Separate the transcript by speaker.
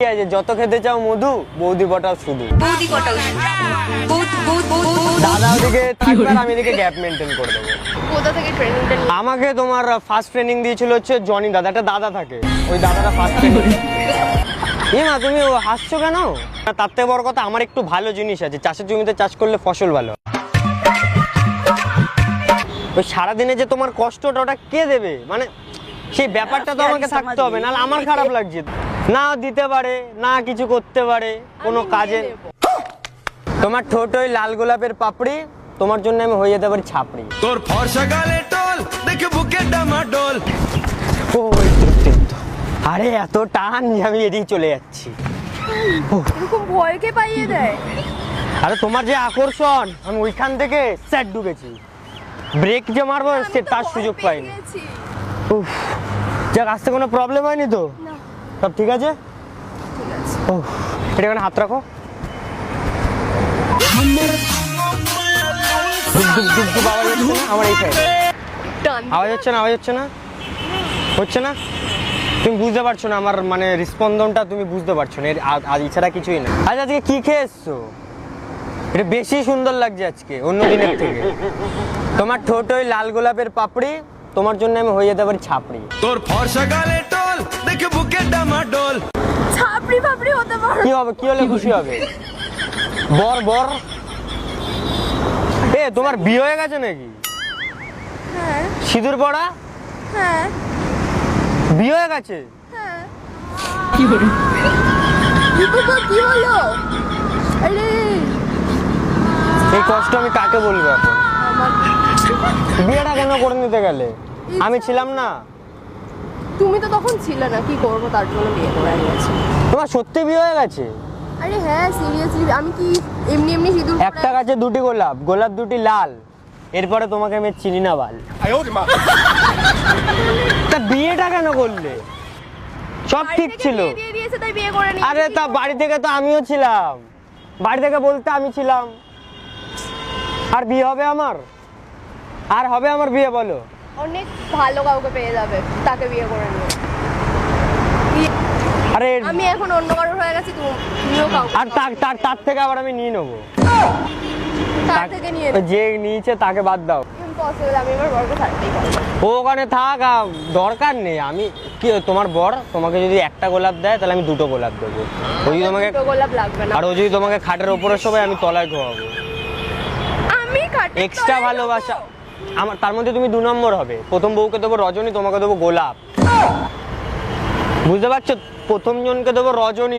Speaker 1: ঠিক আছে, যত খেতে চাও মধু, বৌদি পটাও শুধু। দাদা ওদিকে থাকবে আর আমি এদিকে গ্যাপ মেনটেন করে দেবো।
Speaker 2: কোথা থেকে ট্রেনিং দেন?
Speaker 1: আমাকে তোমার ফার্স্ট ট্রেনিং দিয়েছিল হচ্ছে জনি দাদা, একটা দাদা থাকে, ওই দাদাটা ফার্স্ট ট্রেনিং। মা তুমি হাসছো কেন? তার থেকে বড় কথা, আমার একটু ভালো জিনিস আছে, চাষের জমিতে চাষ করলে ফসল ভালো। ওই সারাদিনে যে তোমার কষ্টটা ওটা কে দেবে, মানে সেই ব্যাপারটা তো আমাকে থাকতে হবে, নাহলে আমার খারাপ লাগছে। না দিতে পারে, না কিছু করতে পারে কোনো কাজে। তোমার ঠোঁট ওই লাল গোলাপের পাপড়ি, তোমার জন্য আমি হয়ে যেতে পারি ছাপড়ি।
Speaker 3: তোর ফর্সা গালে টল দেখে বুকে ডামাডোল।
Speaker 1: ও আরে এত টান যে আমি এদিকে চলে যাচ্ছি।
Speaker 2: এরকম ভয়কে পাইয়ে দেয়।
Speaker 1: আরে তোমার যে আকর্ষণ, আমি ওইখান থেকে স্যাট ঢুকেছি, ব্রেক যে মারবো সে তার সুযোগ পাইনি। উফ, যাক আসতে কোনো প্রবলেম হয়নি তো? সব ঠিক আছে? ও এটা এখানে হাত রাখো। আওয়াজ হচ্ছে না আমার এই সাইডে? আওয়াজ হচ্ছে না? আওয়াজ হচ্ছে না? হচ্ছে না? তুমি বুঝতে পারছো না আমার মানে রিস্পন্দনটা, তুমি বুঝতে পারছো না। আজ এছাড়া কিছুই না। আজ আজকে কি খেয়ে এসছো? এটা বেশি সুন্দর লাগছে আজকে অন্য দিনের থেকে। তোমার ঠোঁট ওই লাল গোলাপের পাপড়ি, তোমার জন্য আমি হয়ে যেতে পারি ছাপড়ি।
Speaker 3: তোর ফর্সা গালে টল দেখে বুকে ডামাডোল।
Speaker 2: ছাপড়ি ফাপড়ি হতে পারো।
Speaker 1: কি হবে? কি হলে খুশি হবে? বর বর এ তোমার বিয়ে হয়ে গেছে নাকি?
Speaker 2: হ্যাঁ
Speaker 1: সিঁদুর পড়া
Speaker 2: হ্যাঁ
Speaker 1: বিয়ে হয়ে গেছে?
Speaker 2: হ্যাঁ। কি হলো? কি হলো? আরে
Speaker 1: এই কষ্ট আমি কাকে বলবো এখন? বিয়েটা কেন করে নিতে গেলে? আমি ছিলাম না?
Speaker 2: তুমি তো তখন ছিলে না, কি করবো তার জন্য বিয়ে করে নিয়েছি।
Speaker 1: তোমার সত্যি বিয়ে হয়ে গেছে?
Speaker 2: আরে হ্যাঁ সিরিয়াসলি, আমি কি এমনি এমনি সিঁদুর পরে-
Speaker 1: একটা গাছে দুটি গোলাপ, গোলাপ দুটি লাল, এরপরে তোমাকে আমি চিনি না বাল। তা বিয়েটা কেন করলে? সব
Speaker 2: বাড়ি
Speaker 1: ঠিক
Speaker 2: থেকে
Speaker 1: ছিল।
Speaker 2: বিয়ে দিয়ে দিয়েছে তাই বিয়ে করে নিয়েছি।
Speaker 1: আরে তা বাড়ি থেকে তো আমিও ছিলাম, বাড়ি থেকে বলতে আমি ছিলাম। আর বিয়ে হবে আমার? আর হবে আমার বিয়ে বলো?
Speaker 2: অনেক ভালো কাউকে পেয়ে যাবে, তাকে বিয়ে করে নিও।
Speaker 1: আরে
Speaker 2: আমি এখন অন্য কারোর হয়ে গেছি, তুমিও কাউকে
Speaker 1: আর তার থেকে আবার আমি নিয়ে নেবো।
Speaker 2: তার থেকে নিয়ে
Speaker 1: যে নিয়েছে তাকে বাদ দাও।
Speaker 2: ইম্পসিবল, আমি আমার বরকে ছাড়তেই পারবো না।
Speaker 1: ও ওখানে থাক, দরকার নেই। আমি কি তোমার বর তোমাকে যদি একটা গোলাপ দেয় তাহলে আমি দুটো গোলাপ দেবো। ও যদি তোমাকে,
Speaker 2: দুটো গোলাপ লাগবে না।
Speaker 1: আর ও যদি তোমাকে খাটের ওপরে শোবে আমি তলায় ঘুমাবো।
Speaker 2: আমি খাটের
Speaker 1: এক্সট্রা
Speaker 2: তলায়
Speaker 1: ভালোবাসা
Speaker 2: শোবো?
Speaker 1: আমার, তার মধ্যে তুমি 2 নম্বর হবে। প্রথম বউকে দেবো রজনী, তোমাকে দেবো গোলাপ। বুঝতে পারছো? প্রথম জনকে দেবো রজনী।